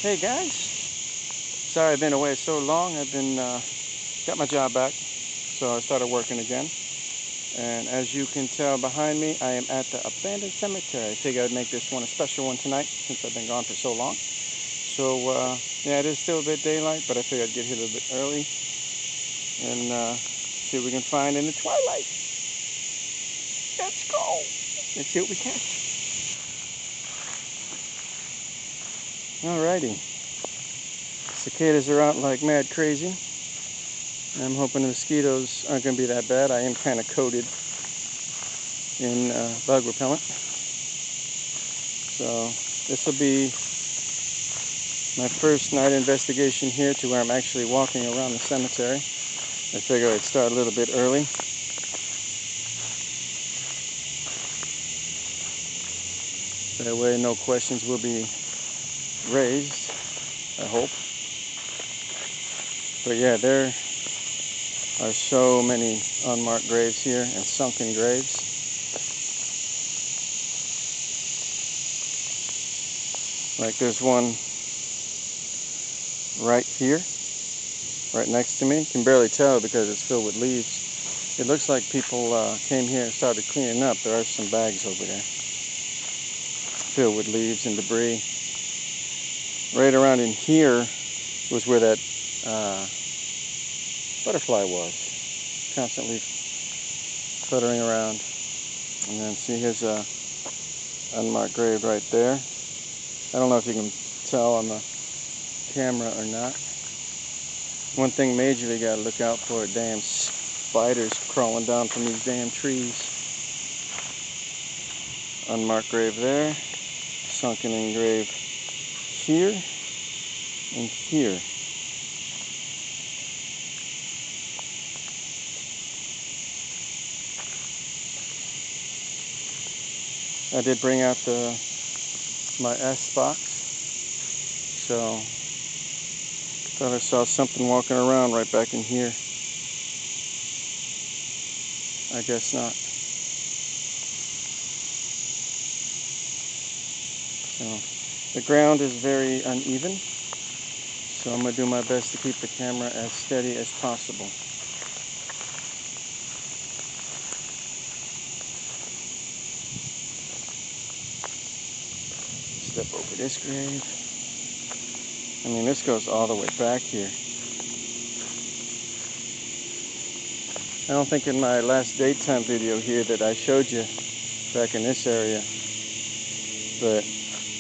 Hey guys, sorry I've been away so long. I've been got my job back, so I started working again. And as you can tell behind me, I am at the abandoned cemetery. I figured I'd make this one a special one tonight since I've been gone for so long. So yeah, it is still a bit daylight, but I figured I'd get here a little bit early and see what we can find in the twilight. Let's go. Let's see what we catch. Alrighty. Cicadas are out like mad crazy. I'm hoping the mosquitoes aren't going to be that bad. I am kind of coated in bug repellent. So this will be my first night investigation here to where I'm actually walking around the cemetery. I figured I'd start a little bit early. That way no questions will be raised, I hope. But yeah, there are so many unmarked graves here and sunken graves. Like there's one right here, right next to me. You can barely tell because it's filled with leaves. It looks like people came here and started cleaning up. There are some bags over there filled with leaves and debris. Right around in here was where that butterfly was, constantly fluttering around. And then see, here's a unmarked grave right there. I don't know if you can tell on the camera or not. One thing majorly got to look out for are damn spiders crawling down from these damn trees. Unmarked grave there. Sunken in grave here and here. I did bring out my S box, so thought I saw something walking around right back in here. I guess not. So the ground is very uneven, so I'm going to do my best to keep the camera as steady as possible. Step over this grave. I mean, this goes all the way back here. I don't think in my last daytime video here that I showed you back in this area, but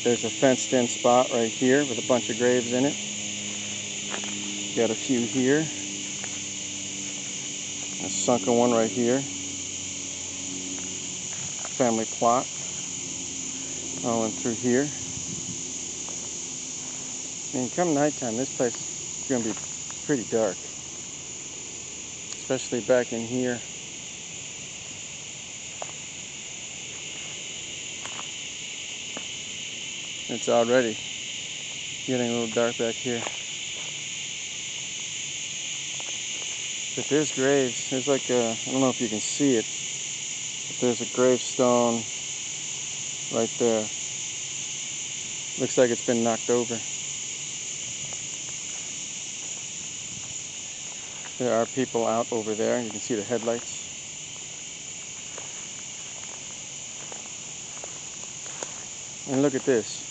there's a fenced in spot right here with a bunch of graves in it. Got a few here. A sunken one right here. Family plot. All in through here. I mean, come nighttime, this place is going to be pretty dark. Especially back in here. It's already getting a little dark back here. But there's graves. There's like a, I don't know if you can see it, but there's a gravestone right there. Looks like it's been knocked over. There are people out over there. You can see the headlights. And look at this.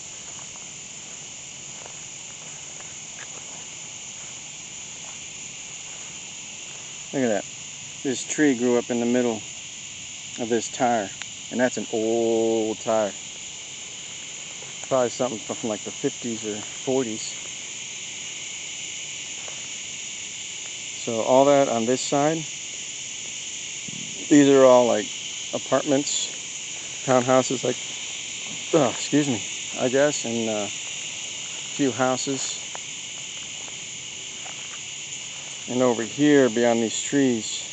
Look at that. This tree grew up in the middle of this tire. And that's an old tire. Probably something from like the 50s or 40s. So all that on this side. These are all like apartments, townhouses, like, excuse me, I guess, and a few houses. And over here, beyond these trees,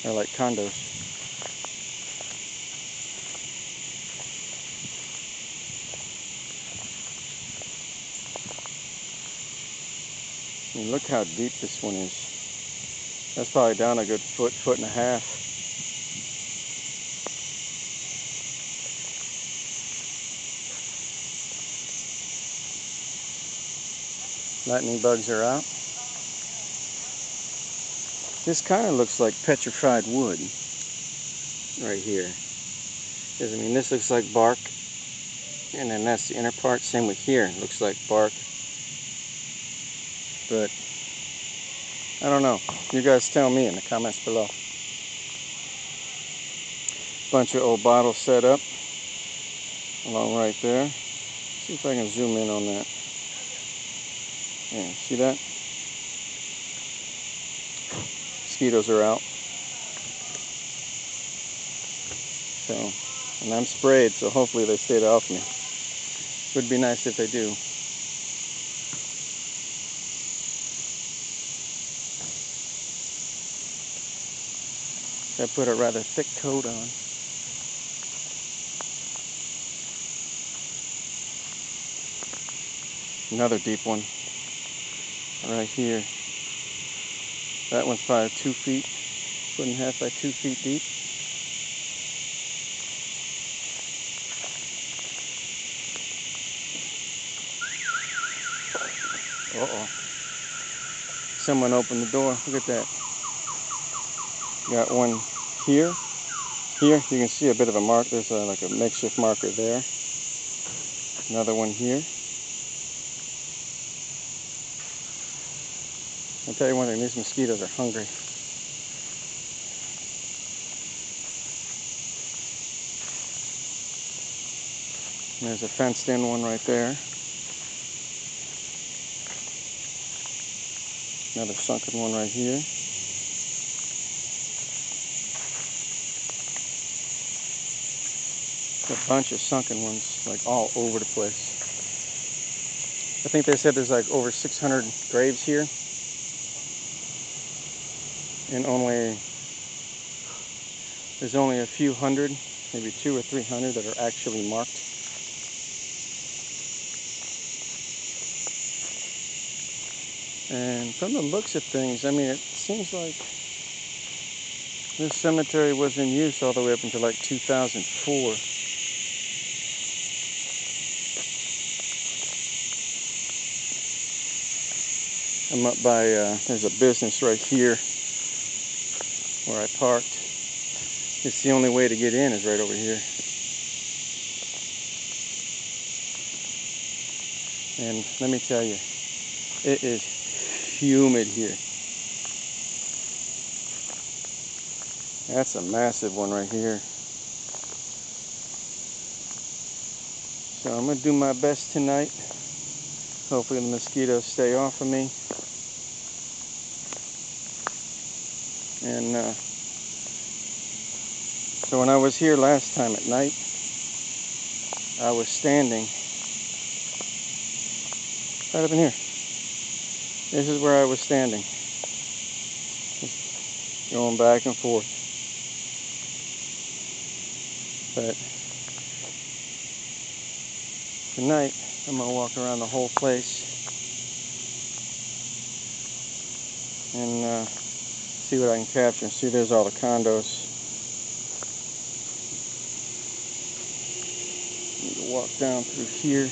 are like condos. I mean, look how deep this one is. That's probably down a good foot, foot and a half. Lightning bugs are out. This kind of looks like petrified wood right here. Because, I mean, this looks like bark, and then that's the inner part. Same with here. It looks like bark. But I don't know. You guys tell me in the comments below. Bunch of old bottles set up along right there. See if I can zoom in on that. Yeah, see that? Mosquitoes are out. So, and I'm sprayed, so hopefully they stay off me. Would be nice if they do. I put a rather thick coat on. Another deep one right here. That one's probably 2 feet, 1.5 by 2 feet deep. Uh-oh. Someone opened the door. Look at that. Got one here. Here, you can see a bit of a mark. There's like a makeshift marker there. Another one here. I'll tell you one thing, these mosquitoes are hungry. And there's a fenced in one right there. Another sunken one right here. A bunch of sunken ones, like all over the place. I think they said there's like over 600 graves here. And there's only a few hundred, maybe 200 or 300 that are actually marked. And from the looks of things, I mean, it seems like this cemetery was in use all the way up until like 2004. I'm up by, there's a business right here where I parked. It's the only way to get in is right over here. And let me tell you, it is humid here. That's a massive one right here. So I'm going to do my best tonight. Hopefully the mosquitoes stay off of me. And so when I was here last time at night, I was standing right up in here. This is where I was standing. Just going back and forth. But tonight, I'm going to walk around the whole place and see what I can capture. See, there's all the condos. Need to walk down through here.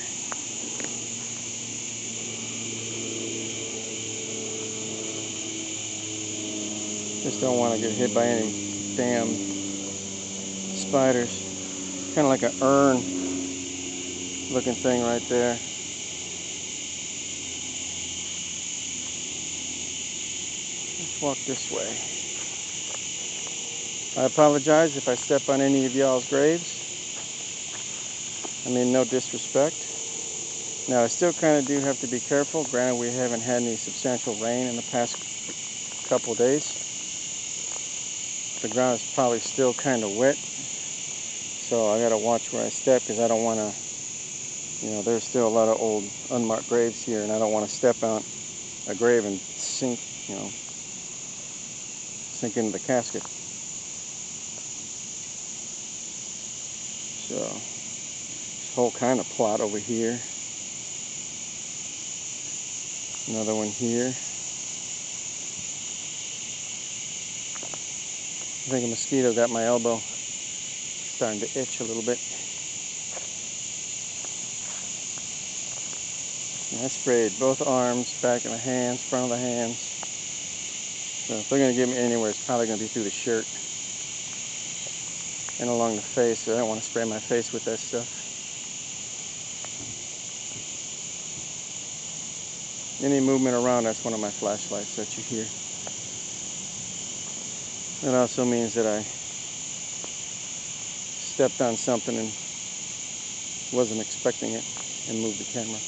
Just don't want to get hit by any damn spiders. Kind of like an urn looking thing right there. Let's walk this way. I apologize if I step on any of y'all's graves. I mean, no disrespect. Now, I still kind of do have to be careful. Granted, we haven't had any substantial rain in the past couple days. The ground is probably still kind of wet. So I got to watch where I step because I don't want to, you know, there's still a lot of old unmarked graves here and I don't want to step on a grave and sink, you know, sink into the casket. So, this whole kind of plot over here. Another one here. I think a mosquito got my elbow. Starting to itch a little bit. I sprayed both arms, back of the hands, front of the hands. So if they're going to get me anywhere, it's probably going to be through the shirt and along the face. So I don't want to spray my face with that stuff. Any movement around, that's one of my flashlights that you hear. It also means that I stepped on something and wasn't expecting it and moved the camera.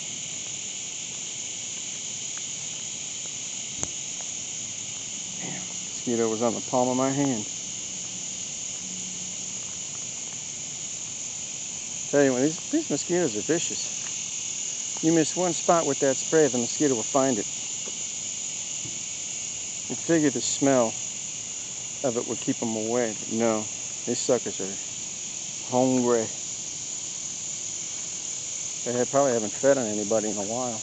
Damn, mosquito was on the palm of my hand. Tell you, when these mosquitoes are vicious. You miss one spot with that spray, the mosquito will find it. You figure the smell of it would keep them away, but no, these suckers are hungry. They probably haven't fed on anybody in a while.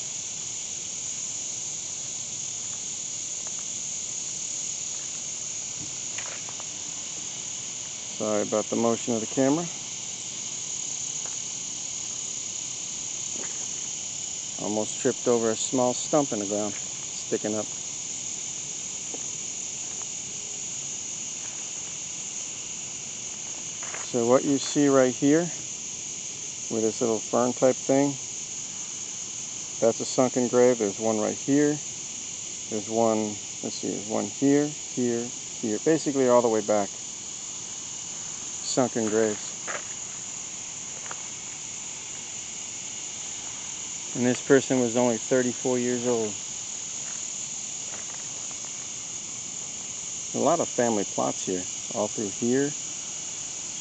Sorry about the motion of the camera. Almost tripped over a small stump in the ground, sticking up. So what you see right here, with this little fern type thing, that's a sunken grave. There's one right here. There's one, let's see, there's one here, here, here. Basically all the way back. Sunken graves. And this person was only 34 years old. A lot of family plots here. All through here.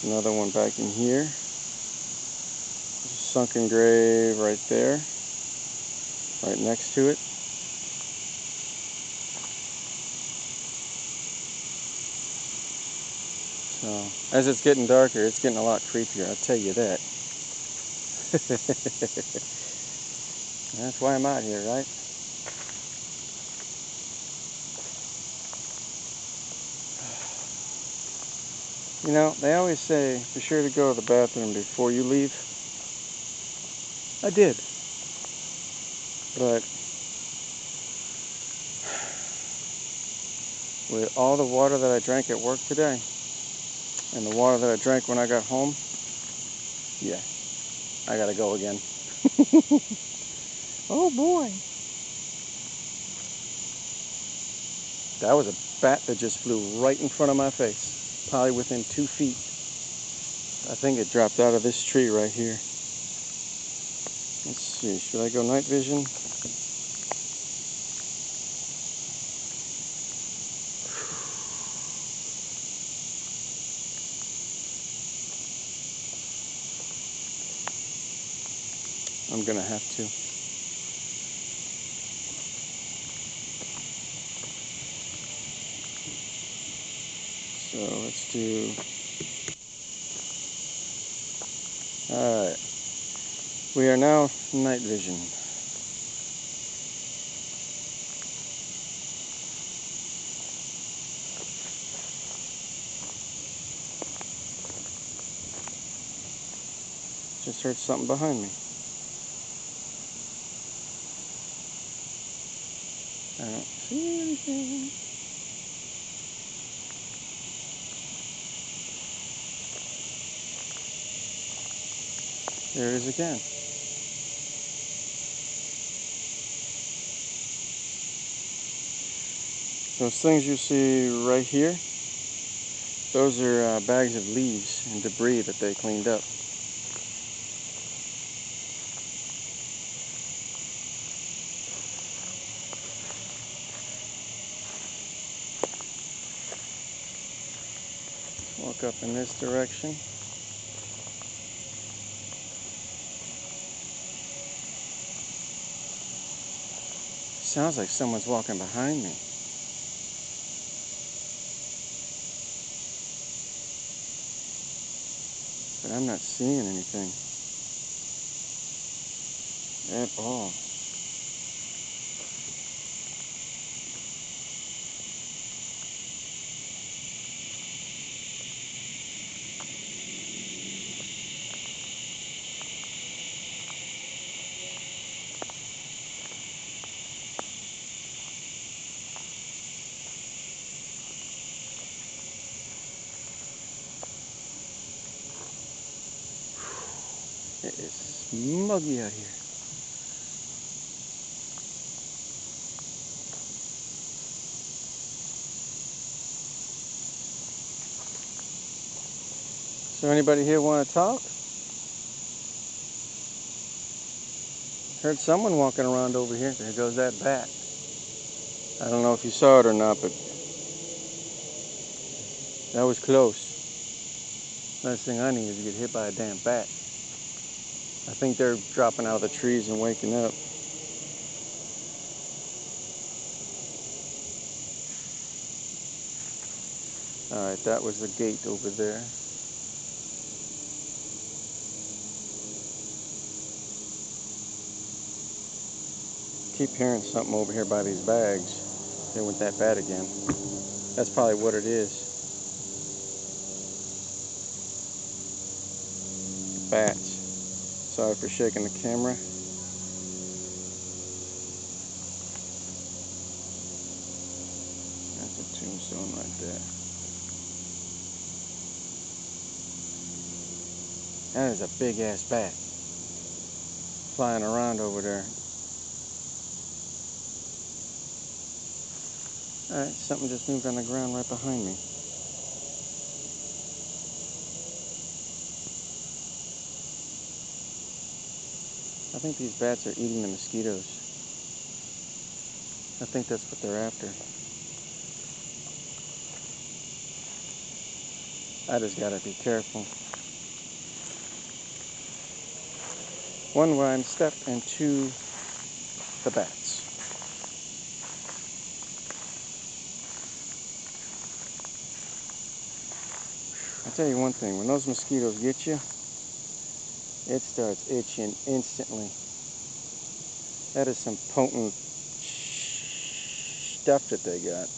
Another one back in here. There's a sunken grave right there. Right next to it. So, as it's getting darker, it's getting a lot creepier, I'll tell you that. That's why I'm out here, right? You know, they always say, be sure to go to the bathroom before you leave. I did. But with all the water that I drank at work today, and the water that I drank when I got home, yeah, I gotta go again. Oh boy. That was a bat that just flew right in front of my face, probably within 2 feet. I think it dropped out of this tree right here. Let's see, should I go night vision? I'm gonna have to. So let's do, alright. We are now night vision. Just heard something behind me. I don't see anything. There it is again. Those things you see right here, those are bags of leaves and debris that they cleaned up. Let's walk up in this direction. Sounds like someone's walking behind me. But I'm not seeing anything at all. It is muggy out here. So anybody here want to talk? Heard someone walking around over here. There goes that bat. I don't know if you saw it or not, but that was close. Last thing I need is to get hit by a damn bat. I think they're dropping out of the trees and waking up. Alright, that was the gate over there. Keep hearing something over here by these bags. There went that bat again. That's probably what it is. The bats. Sorry for shaking the camera. That's a tombstone right there. That is a big ass bat. Flying around over there. Alright, something just moved on the ground right behind me. I think these bats are eating the mosquitoes. I think that's what they're after. I just gotta be careful. One step into the bats. I'll tell you one thing, when those mosquitoes get you, it starts itching instantly. That is some potent stuff that they got.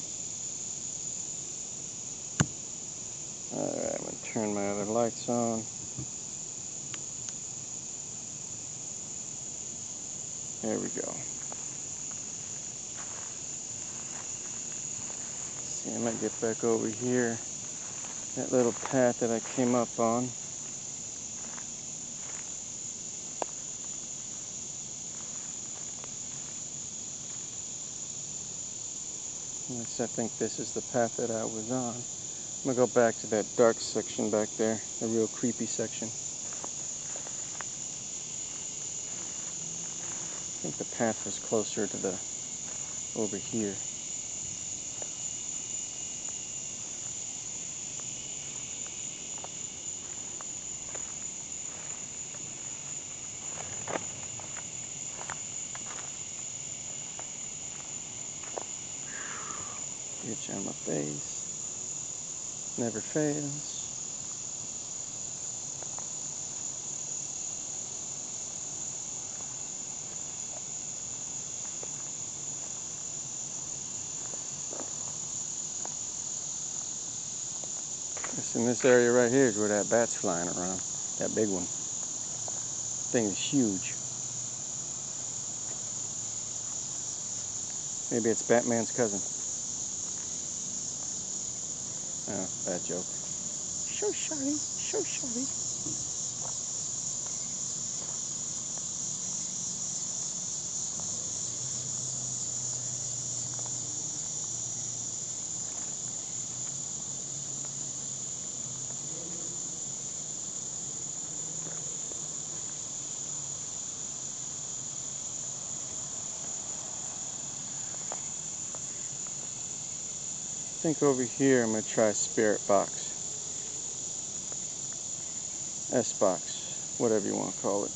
Alright, I'm going to turn my other lights on. There we go. Let's see, I might get back over here. That little path that I came up on. Yes, I think this is the path that I was on. I'm going to go back to that dark section back there, the real creepy section. I think the path was closer to the over here. Itch on my face. Never fails. In this area right here is where that bat's flying around. That big one. Thing is huge. Maybe it's Batman's cousin. Oh, bad joke. So sorry, so sorry. I think over here I'm going to try spirit box. S-box, whatever you want to call it.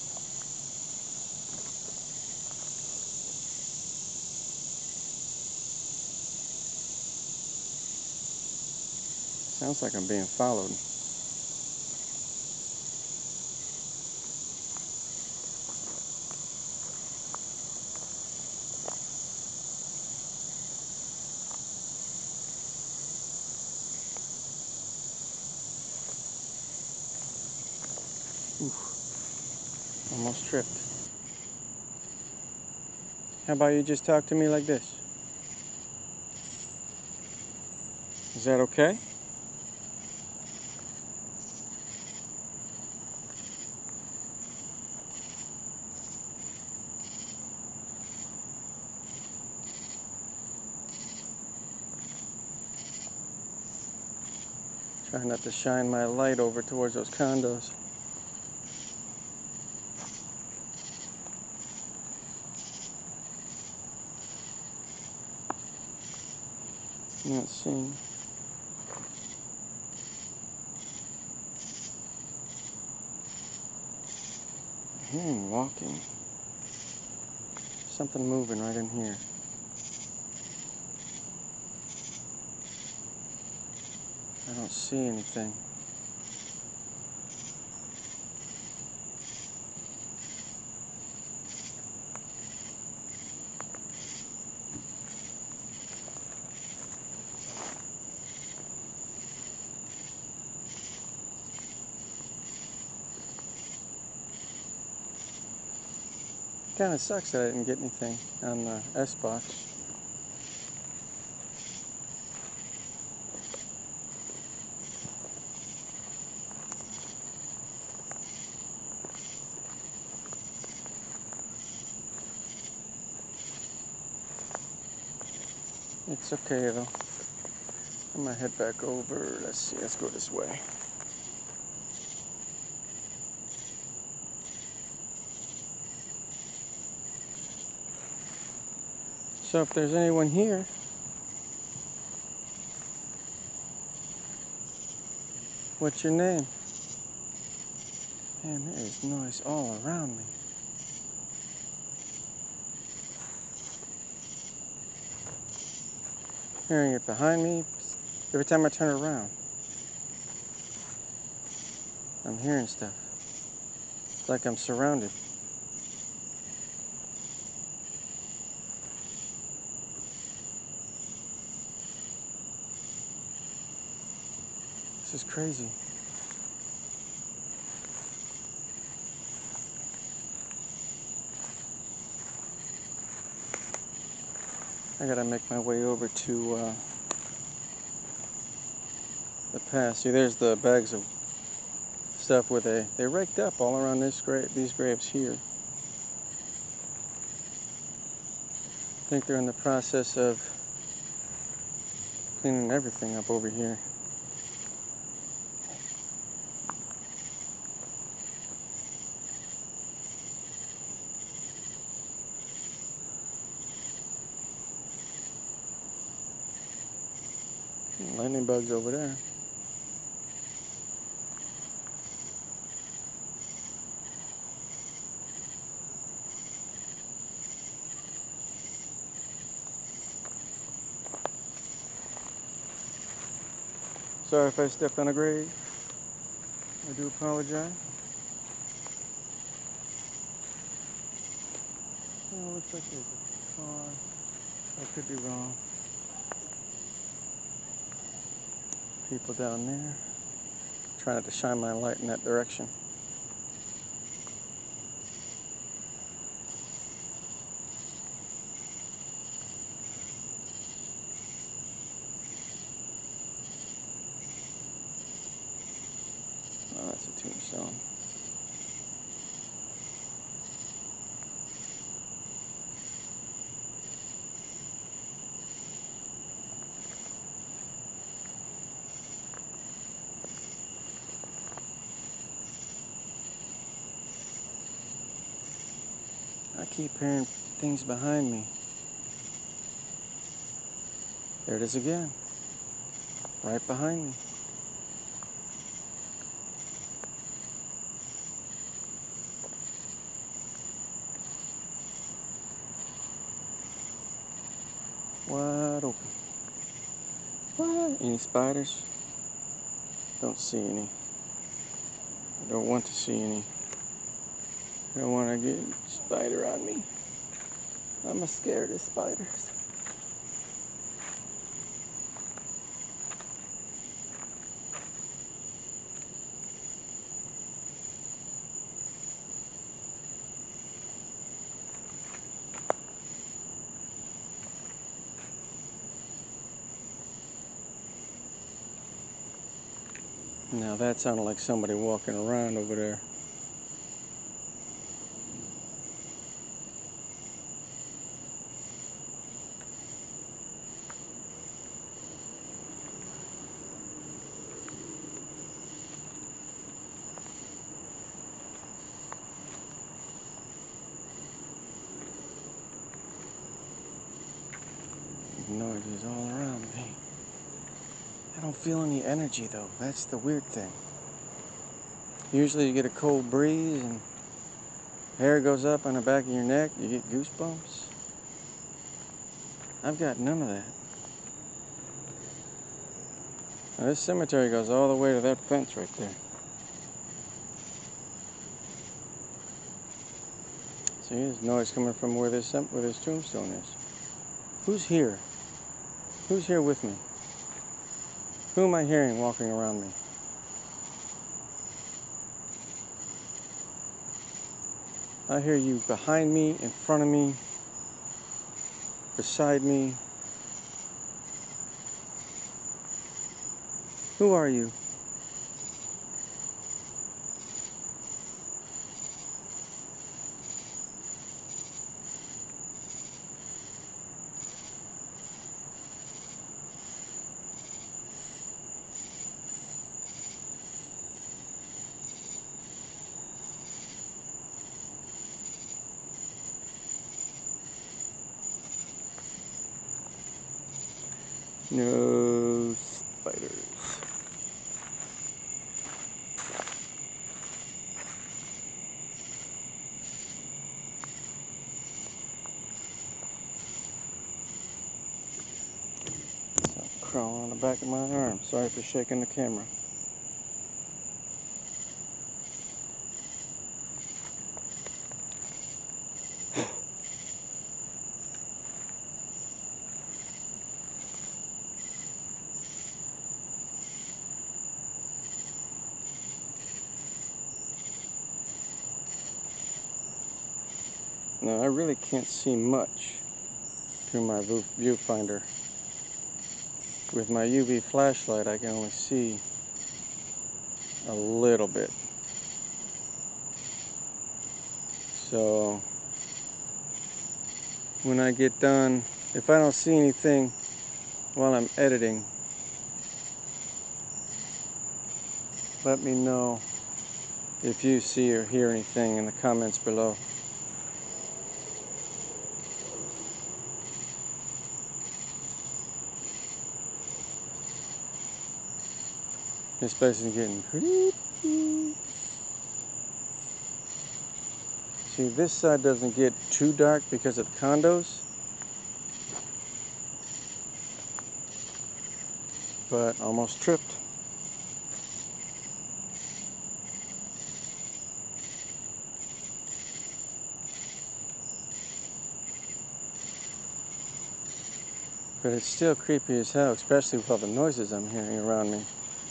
Sounds like I'm being followed. Oof, almost tripped. How about you just talk to me like this? Is that okay? Try not to shine my light over towards those condos. Not seeing. Hearing walking. Something moving right in here. I don't see anything. Kind of sucks that I didn't get anything on the S-Box. It's okay though. I'm gonna head back over. Let's see, let's go this way. So if there's anyone here, what's your name? Man, there is noise all around me. Hearing it behind me. Every time I turn around, I'm hearing stuff. It's like I'm surrounded. This is crazy. I gotta make my way over to the path. See, there's the bags of stuff where they raked up all around these graves here. I think they're in the process of cleaning everything up over here. Lightning bugs over there. Sorry if I stepped on a grave. I do apologize. Oh, looks like there's a car. I could be wrong. People down there. Trying not to shine my light in that direction. Oh, that's a tombstone. I keep hearing things behind me. There it is again. Right behind me. Wide open. What? Any spiders? Don't see any. I don't want to see any. I don't want to get a spider on me. I'm scared of spiders. Now that sounded like somebody walking around over there. noises all around me. I don't feel any energy though. That's the weird thing. Usually you get a cold breeze and hair goes up on the back of your neck. You get goosebumps. I've got none of that. Now this cemetery goes all the way to that fence right there. See, there's noise coming from where this tombstone is. Who's here? Who's here with me? Who am I hearing walking around me? I hear you behind me, in front of me, beside me. Who are you? No spiders. Something crawling on the back of my arm. Sorry for shaking the camera. Now I really can't see much through my viewfinder. With my UV flashlight I can only see a little bit. So when I get done, if I don't see anything while I'm editing, let me know if you see or hear anything in the comments below. This place is getting creepy. See, this side doesn't get too dark because of the condos, but almost tripped. But it's still creepy as hell, especially with all the noises I'm hearing around me.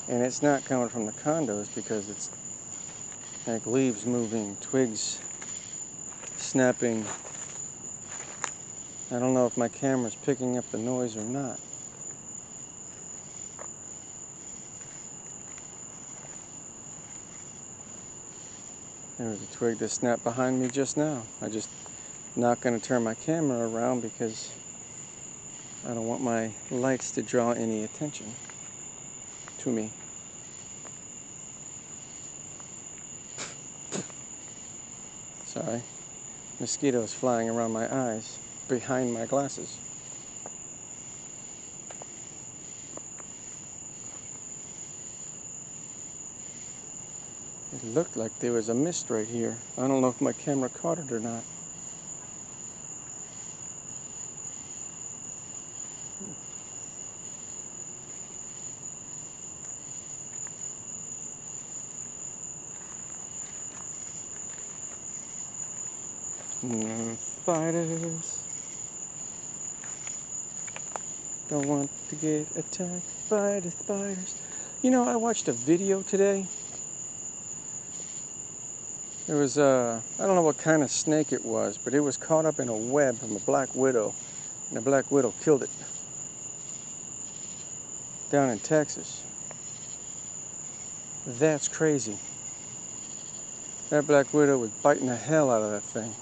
And it's not coming from the condos because it's like leaves moving, twigs snapping. I don't know if my camera's picking up the noise or not. There was a twig that snapped behind me just now. I just not going to turn my camera around because I don't want my lights to draw any attention to me. Sorry. Mosquitoes flying around my eyes, behind my glasses. It looked like there was a mist right here. I don't know if my camera caught it or not. No spiders. Don't want to get attacked by the spiders. You know, I watched a video today. It was, I don't know what kind of snake it was, but it was caught up in a web from a black widow, and the black widow killed it down in Texas. That's crazy. That black widow was biting the hell out of that thing.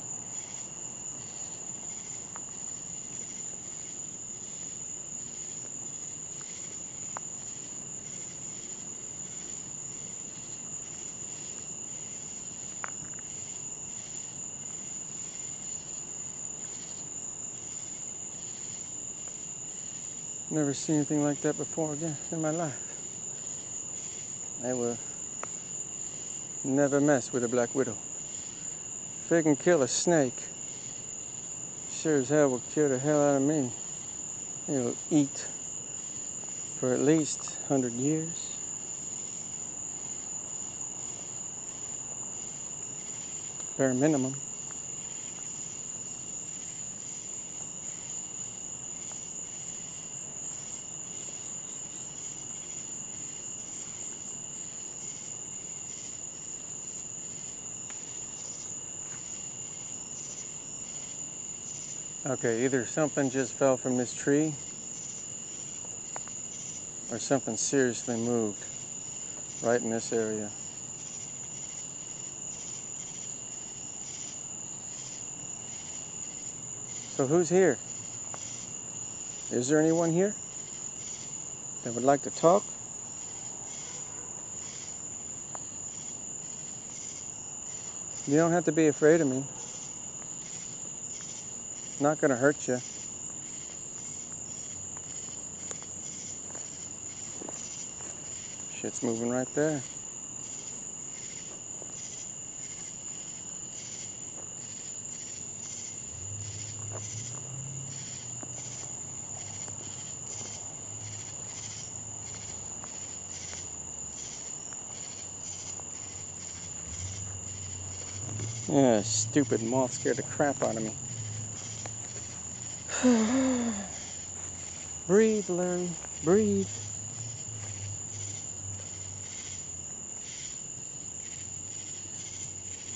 Never seen anything like that before again in my life. I will never mess with a black widow. If it can kill a snake, sure as hell will kill the hell out of me. It'll eat for at least 100 years. Bare minimum. Okay, either something just fell from this tree or something seriously moved right in this area. So who's here? Is there anyone here that would like to talk? You don't have to be afraid of me. I'm not gonna hurt you. Shit's moving right there. Yeah, stupid moth scared the crap out of me. Breathe, Larry. Breathe.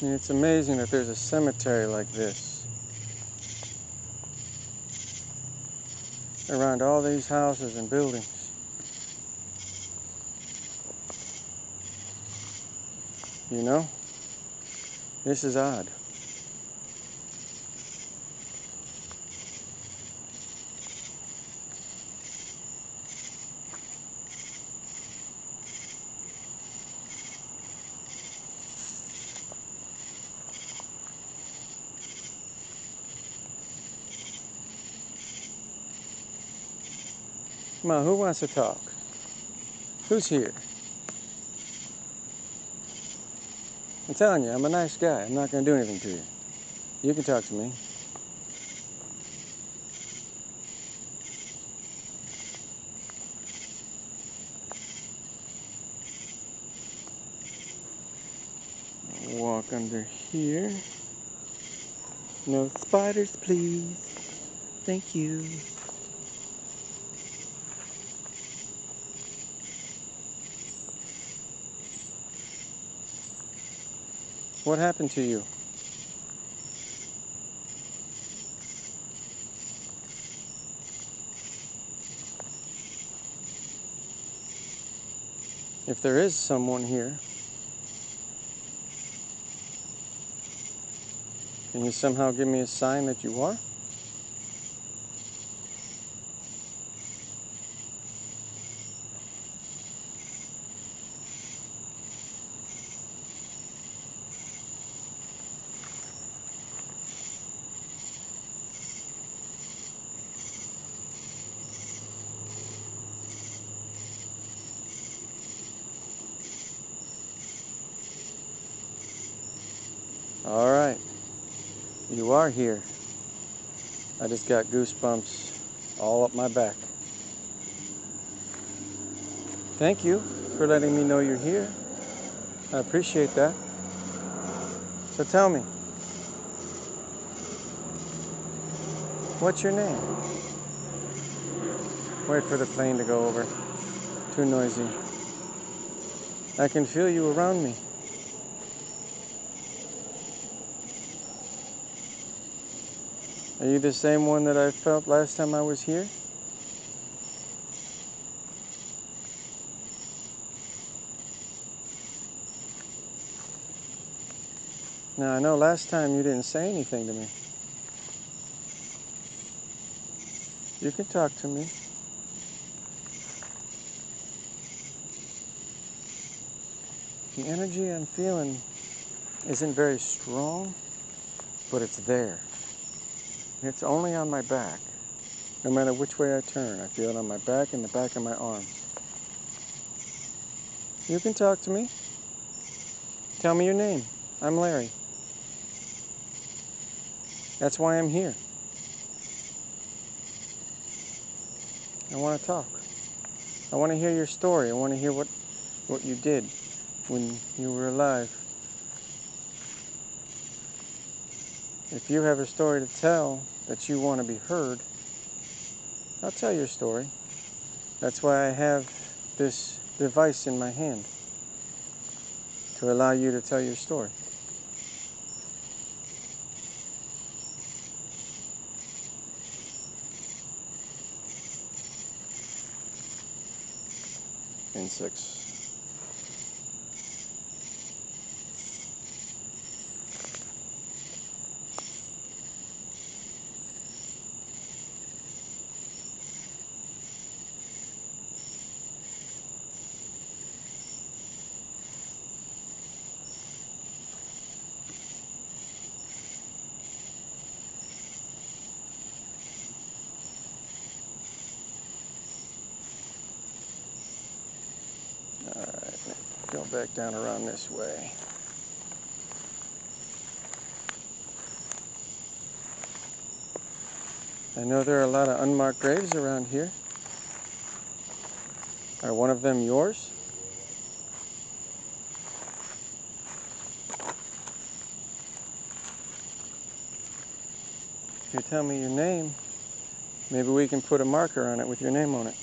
I mean, it's amazing that there's a cemetery like this around all these houses and buildings. You know? This is odd. Come on, who wants to talk? Who's here? I'm telling you, I'm a nice guy. I'm not going to do anything to you. You can talk to me. Walk under here. No spiders, please. Thank you. What happened to you? If there is someone here, can you somehow give me a sign that you are? All right. You are here. I just got goosebumps all up my back. Thank you for letting me know you're here. I appreciate that. So tell me, what's your name? Wait for the plane to go over. Too noisy. I can feel you around me. Are you the same one that I felt last time I was here? Now, I know last time you didn't say anything to me. You can talk to me. The energy I'm feeling isn't very strong, but it's there. It's only on my back. No matter which way I turn, I feel it on my back and the back of my arms. You can talk to me. Tell me your name. I'm Larry. That's why I'm here. I want to talk. I want to hear your story. I want to hear what you did when you were alive. If you have a story to tell that you want to be heard, I'll tell your story. That's why I have this device in my hand, to allow you to tell your story. Insects. Alright, go back down around this way. I know there are a lot of unmarked graves around here. Are one of them yours? If you tell me your name, maybe we can put a marker on it with your name on it.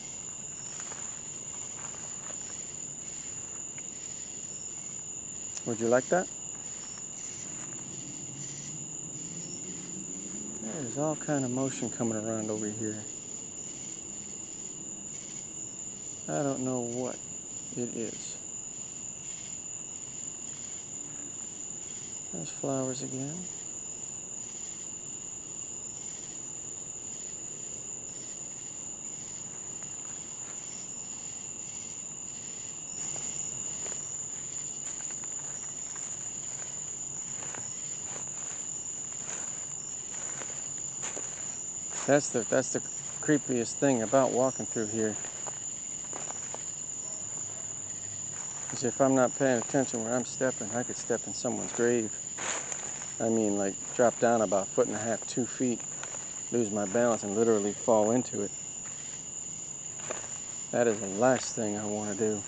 Would you like that? There's all kind of motion coming around over here. I don't know what it is. There's flowers again. That's the creepiest thing about walking through here. Is if I'm not paying attention where I'm stepping, I could step in someone's grave. I mean, like drop down about 1.5 feet, 2 feet, lose my balance and literally fall into it. That is the last thing I want to do.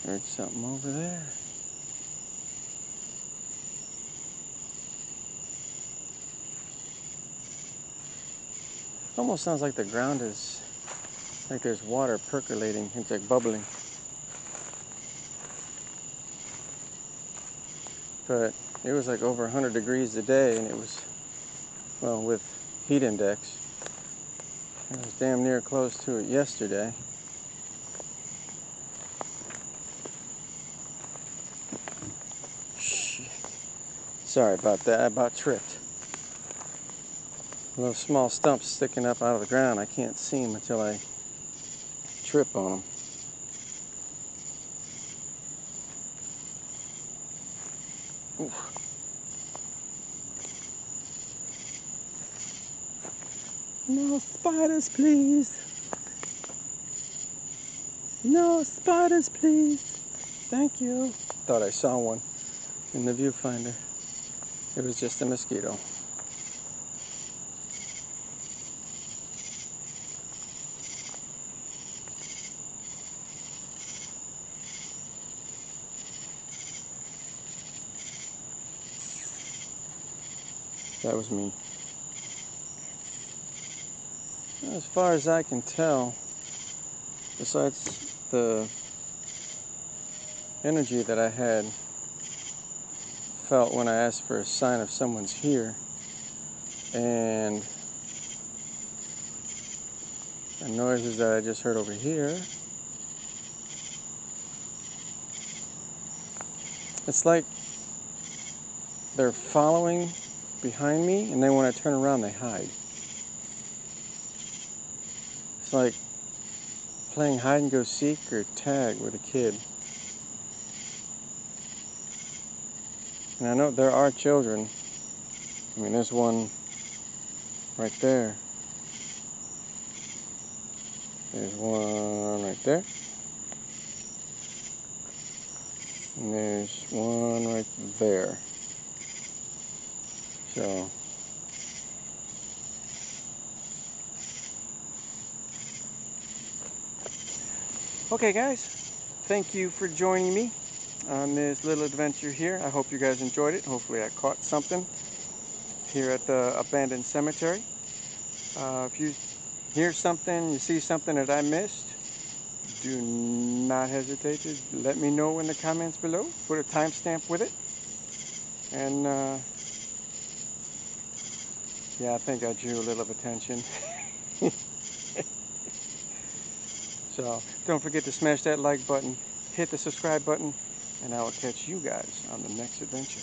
Heard something over there. Almost sounds like the ground is, like there's water percolating. It's like bubbling. But it was like over 100 degrees today, and it was, well, with heat index. It was damn near close to it yesterday. Shit. Sorry about that. I about tripped. Little small stumps sticking up out of the ground. I can't see them until I trip on them. Oof. No spiders, please. No spiders, please. Thank you. Thought I saw one in the viewfinder. It was just a mosquito. That was me. As far as I can tell, besides the energy that I had felt when I asked for a sign of someone's here, and the noises that I just heard over here, It's like they're following behind me, and then when I turn around, they hide. It's like playing hide and go seek or tag with a kid. And I know there are children. I mean, there's one right there. There's one right there. And there's one right there. So, okay guys, thank you for joining me on this little adventure here. I hope you guys enjoyed it. Hopefully I caught something here at the abandoned cemetery. If you hear something, you see something that I missed, do not hesitate to let me know in the comments below. Put a timestamp with it. And yeah, I think I drew a little of attention. So don't forget to smash that like button, hit the subscribe button, and I will catch you guys on the next adventure.